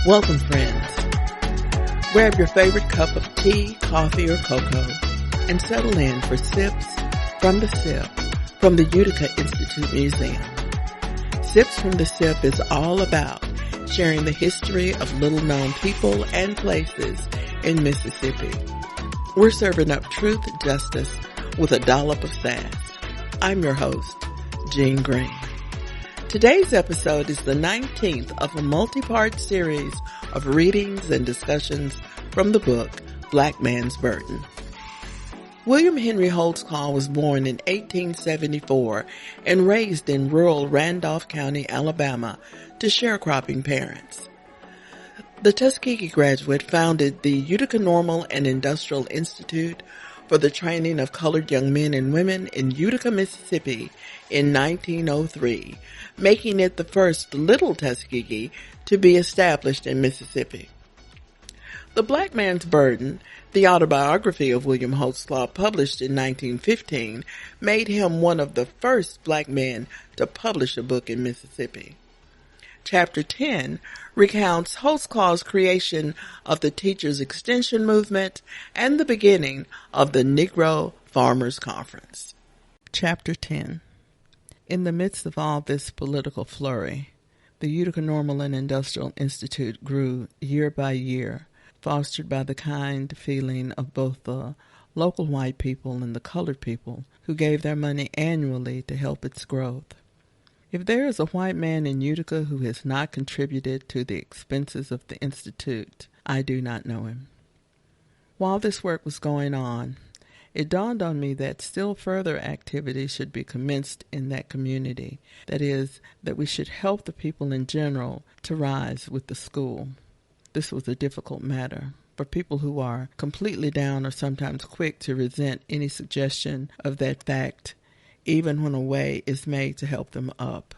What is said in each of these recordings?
Welcome, friends. Grab your favorite cup of tea, coffee, or cocoa and settle in for Sips from the Sip from the Utica Institute Museum. Sips from the Sip is all about sharing the history of little-known people and places in Mississippi. We're serving up truth, justice, with a dollop of sass. I'm your host, Jean Green. Today's episode is the 19th of a multi-part series of readings and discussions from the book, Black Man's Burden. William Henry Holtzclaw was born in 1874 and raised in rural Randolph County, Alabama, to sharecropping parents. The Tuskegee graduate founded the Utica Normal and Industrial Institute for the training of colored young men and women in Utica, Mississippi in 1903, making it the first little Tuskegee to be established in Mississippi. The Black Man's Burden, the autobiography of William Holtzclaw, published in 1915, made him one of the first black men to publish a book in Mississippi. Chapter 10 recounts Holtzclaw's creation of the Teachers' Extension Movement and the beginning of the Negro Farmers Conference. Chapter 10. In the midst of all this political flurry, the Utica Normal and Industrial Institute grew year by year, fostered by the kind feeling of both the local white people and the colored people who gave their money annually to help its growth. If there is a white man in Utica who has not contributed to the expenses of the Institute, I do not know him. While this work was going on, it dawned on me that still further activities should be commenced in that community. That is, that we should help the people in general to rise with the school. This was a difficult matter for people who are completely down or sometimes quick to resent any suggestion of that fact, even when a way is made to help them up.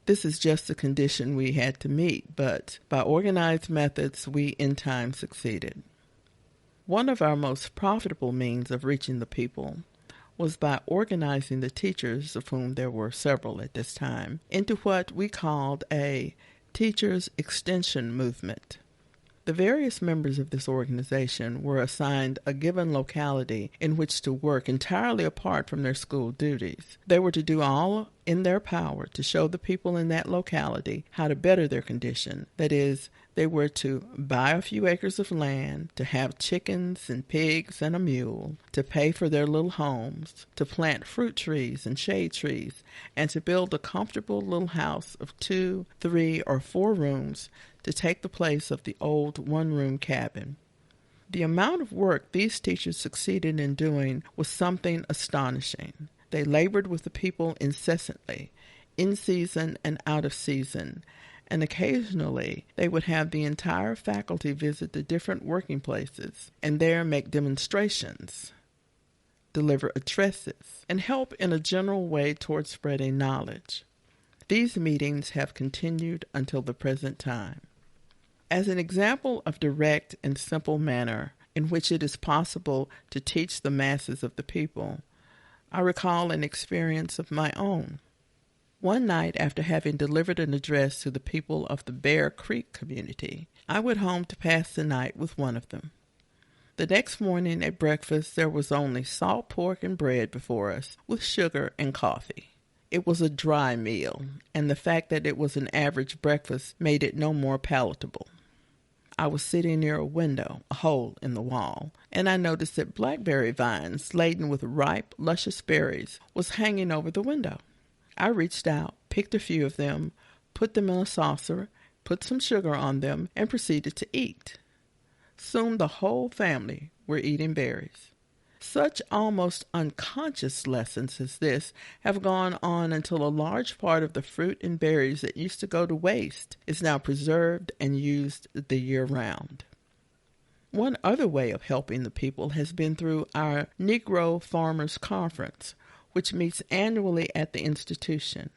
This is just a condition we had to meet, but by organized methods, we in time succeeded. One of our most profitable means of reaching the people was by organizing the teachers, of whom there were several at this time, into what we called a Teachers' Extension Movement. The various members of this organization were assigned a given locality in which to work entirely apart from their school duties. They were to do all in their power to show the people in that locality how to better their condition. That is, they were to buy a few acres of land, to have chickens and pigs and a mule, to pay for their little homes, to plant fruit trees and shade trees, and to build a comfortable little house of 2, 3, or 4 rooms to take the place of the old one-room cabin. The amount of work these teachers succeeded in doing was something astonishing. They labored with the people incessantly, in season and out of season, and occasionally they would have the entire faculty visit the different working places and there make demonstrations, deliver addresses, and help in a general way toward spreading knowledge. These meetings have continued until the present time. As an example of direct and simple manner in which it is possible to teach the masses of the people, I recall an experience of my own. One night, after having delivered an address to the people of the Bear Creek community, I went home to pass the night with one of them. The next morning at breakfast, there was only salt pork and bread before us, with sugar and coffee. It was a dry meal, and the fact that it was an average breakfast made it no more palatable. I was sitting near a window, a hole in the wall, and I noticed that blackberry vines laden with ripe, luscious berries was hanging over the window. I reached out, picked a few of them, put them in a saucer, put some sugar on them, and proceeded to eat. Soon the whole family were eating berries. Such almost unconscious lessons as this have gone on until a large part of the fruit and berries that used to go to waste is now preserved and used the year round. One other way of helping the people has been through our Negro Farmers Conference, which meets annually at the institution.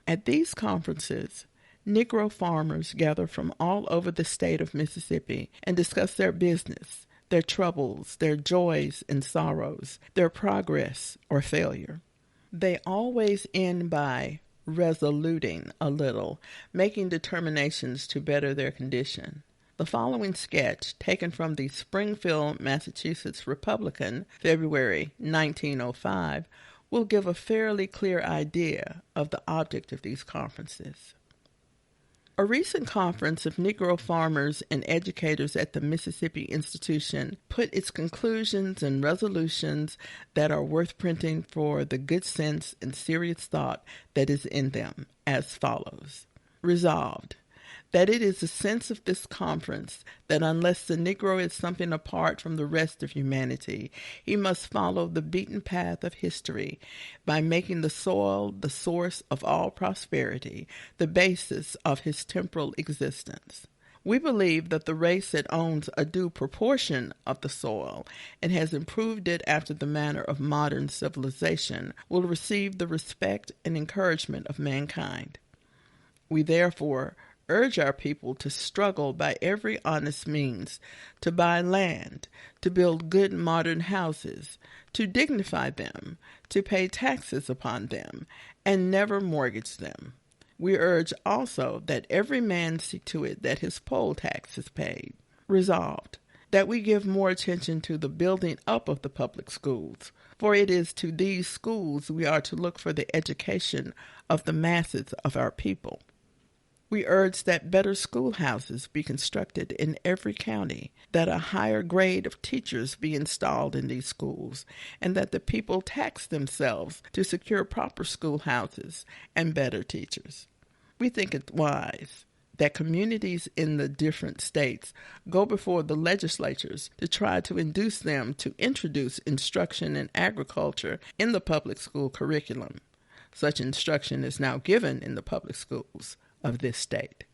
At these conferences, Negro farmers gather from all over the state of Mississippi and discuss their business, their troubles, their joys and sorrows, their progress or failure. They always end by resoluting a little, making determinations to better their condition. The following sketch, taken from the Springfield, Massachusetts Republican, February 1905, will give a fairly clear idea of the object of these conferences. A recent conference of Negro farmers and educators at the Mississippi Institution put its conclusions and resolutions that are worth printing for the good sense and serious thought that is in them as follows. Resolved, that it is the sense of this conference that unless the Negro is something apart from the rest of humanity, he must follow the beaten path of history by making the soil the source of all prosperity, the basis of his temporal existence. We believe that the race that owns a due proportion of the soil and has improved it after the manner of modern civilization will receive the respect and encouragement of mankind. We therefore urge our people to struggle by every honest means, to buy land, to build good modern houses, to dignify them, to pay taxes upon them, and never mortgage them. We urge also that every man see to it that his poll tax is paid. Resolved, that we give more attention to the building up of the public schools, for it is to these schools we are to look for the education of the masses of our people. We urge that better schoolhouses be constructed in every county, that a higher grade of teachers be installed in these schools, and that the people tax themselves to secure proper schoolhouses and better teachers. We think it wise that communities in the different states go before the legislatures to try to induce them to introduce instruction in agriculture in the public school curriculum. Such instruction is now given in the public schools of this state.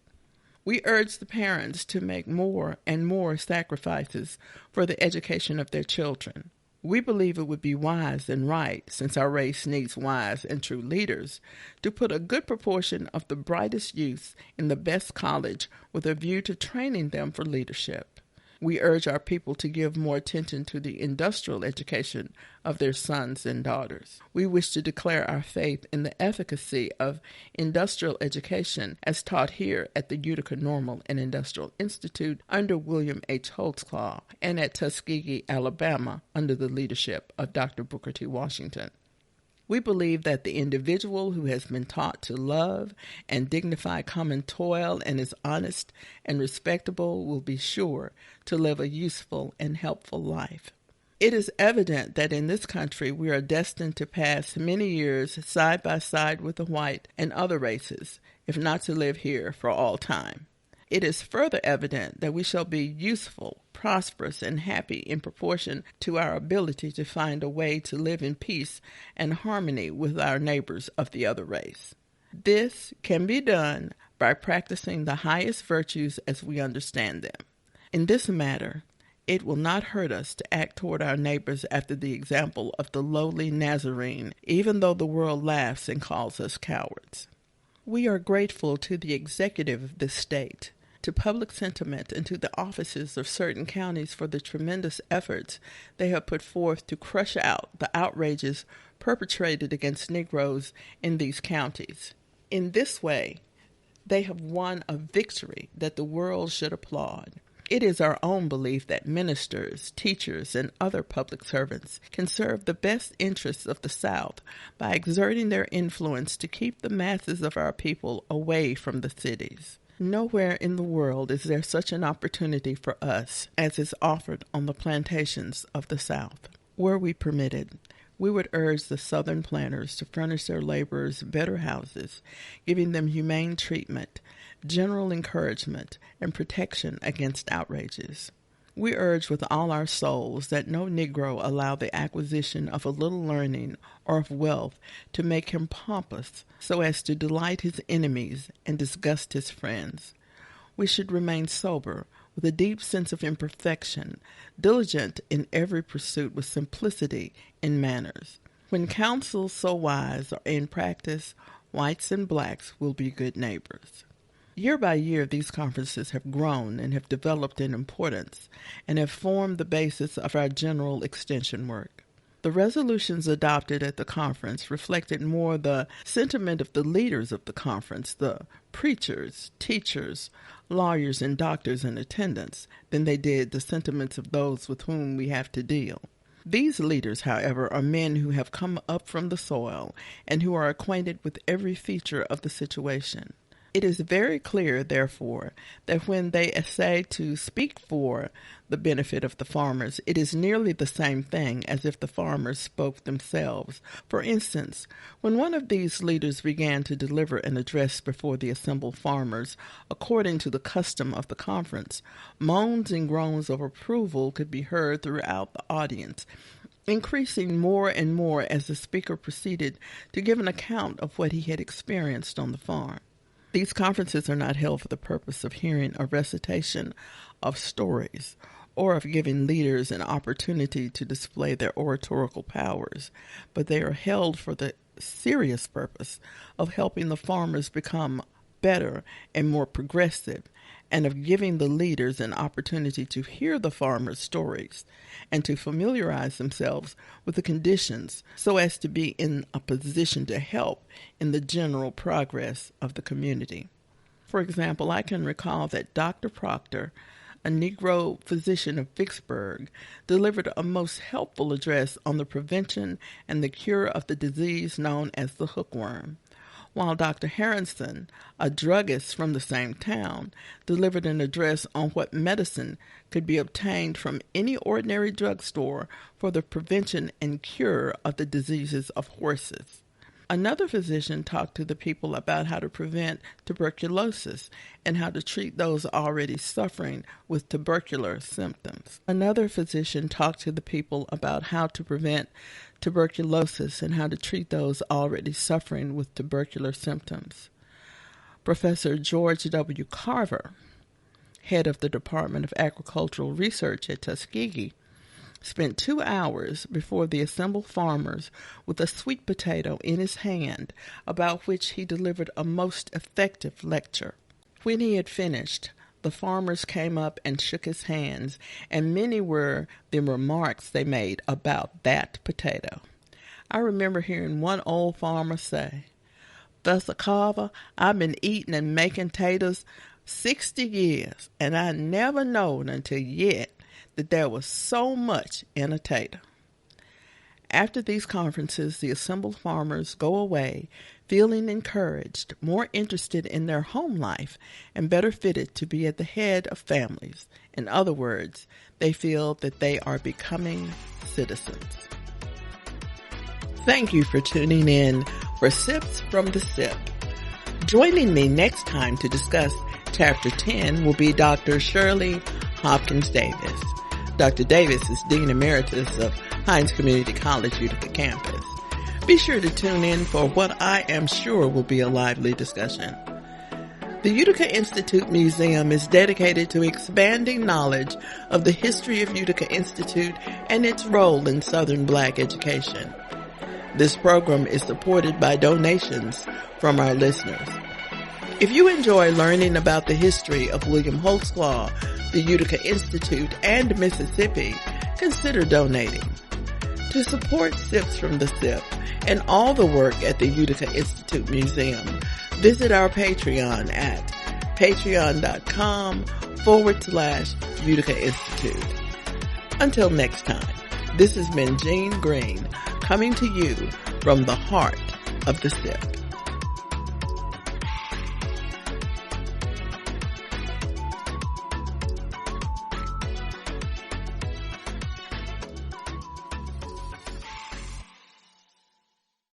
We urge the parents to make more and more sacrifices for the education of their children. We believe it would be wise and right, since our race needs wise and true leaders, to put a good proportion of the brightest youth in the best college with a view to training them for leadership. We urge our people to give more attention to the industrial education of their sons and daughters. We wish to declare our faith in the efficacy of industrial education as taught here at the Utica Normal and Industrial Institute under William Holtzclaw and at Tuskegee, Alabama under the leadership of Dr. Booker T. Washington. We believe that the individual who has been taught to love and dignify common toil and is honest and respectable will be sure to live a useful and helpful life. It is evident that in this country we are destined to pass many years side by side with the white and other races, if not to live here for all time. It is further evident that we shall be useful, prosperous, and happy in proportion to our ability to find a way to live in peace and harmony with our neighbors of the other race. This can be done by practicing the highest virtues as we understand them. In this matter, it will not hurt us to act toward our neighbors after the example of the lowly Nazarene, even though the world laughs and calls us cowards. We are grateful to the executive of this state, to public sentiment, and to the officers of certain counties for the tremendous efforts they have put forth to crush out the outrages perpetrated against Negroes in these counties. In this way, they have won a victory that the world should applaud. It is our own belief that ministers, teachers, and other public servants can serve the best interests of the South by exerting their influence to keep the masses of our people away from the cities. Nowhere in the world is there such an opportunity for us as is offered on the plantations of the South. Were we permitted, we would urge the Southern planters to furnish their laborers better houses, giving them humane treatment, general encouragement, and protection against outrages. We urge with all our souls that no Negro allow the acquisition of a little learning or of wealth to make him pompous so as to delight his enemies and disgust his friends. We should remain sober, with a deep sense of imperfection, diligent in every pursuit with simplicity in manners. When counsels so wise are in practice, whites and blacks will be good neighbors. Year by year, these conferences have grown and have developed in importance and have formed the basis of our general extension work. The resolutions adopted at the conference reflected more the sentiment of the leaders of the conference, the preachers, teachers, lawyers, and doctors in attendance, than they did the sentiments of those with whom we have to deal. These leaders, however, are men who have come up from the soil and who are acquainted with every feature of the situation. It is very clear, therefore, that when they essay to speak for the benefit of the farmers, it is nearly the same thing as if the farmers spoke themselves. For instance, when one of these leaders began to deliver an address before the assembled farmers, according to the custom of the conference, moans and groans of approval could be heard throughout the audience, increasing more and more as the speaker proceeded to give an account of what he had experienced on the farm. These conferences are not held for the purpose of hearing a recitation of stories or of giving leaders an opportunity to display their oratorical powers, but they are held for the serious purpose of helping the farmers become better and more progressive, and of giving the leaders an opportunity to hear the farmers' stories and to familiarize themselves with the conditions so as to be in a position to help in the general progress of the community. For example, I can recall that Dr. Proctor, a Negro physician of Vicksburg, delivered a most helpful address on the prevention and the cure of the disease known as the hookworm, while Dr. Harrison, a druggist from the same town, delivered an address on what medicine could be obtained from any ordinary drugstore for the prevention and cure of the diseases of horses. Another physician talked to the people about how to prevent tuberculosis and how to treat those already suffering with tubercular symptoms. Another physician talked to the people about how to prevent tuberculosis and how to treat those already suffering with tubercular symptoms. Professor George W. Carver, head of the Department of Agricultural Research at Tuskegee, spent 2 hours before the assembled farmers with a sweet potato in his hand, about which he delivered a most effective lecture. When he had finished, the farmers came up and shook his hands, and many were the remarks they made about that potato. I remember hearing one old farmer say, "Professor Carver, I've been eating and making taters 60 years, and I never known until yet that there was so much in a tater." After these conferences, the assembled farmers go away feeling encouraged, more interested in their home life, and better fitted to be at the head of families. In other words, they feel that they are becoming citizens. Thank you for tuning in for Sips from the Sip. Joining me next time to discuss Chapter 10 will be Dr. Shirley Hopkins Davis. Dr. Davis is Dean Emeritus of Hines Community College Utica campus. Be sure to tune in for what I am sure will be a lively discussion. The Utica Institute Museum is dedicated to expanding knowledge of the history of Utica Institute and its role in Southern Black education. This program is supported by donations from our listeners. If you enjoy learning about the history of William Holtzclaw, the Utica Institute, and Mississippi, consider donating. To support Sips from the Sip and all the work at the Utica Institute Museum, visit our Patreon at patreon.com/Utica Institute. Until next time, this has been Jean Green coming to you from the heart of the Sip.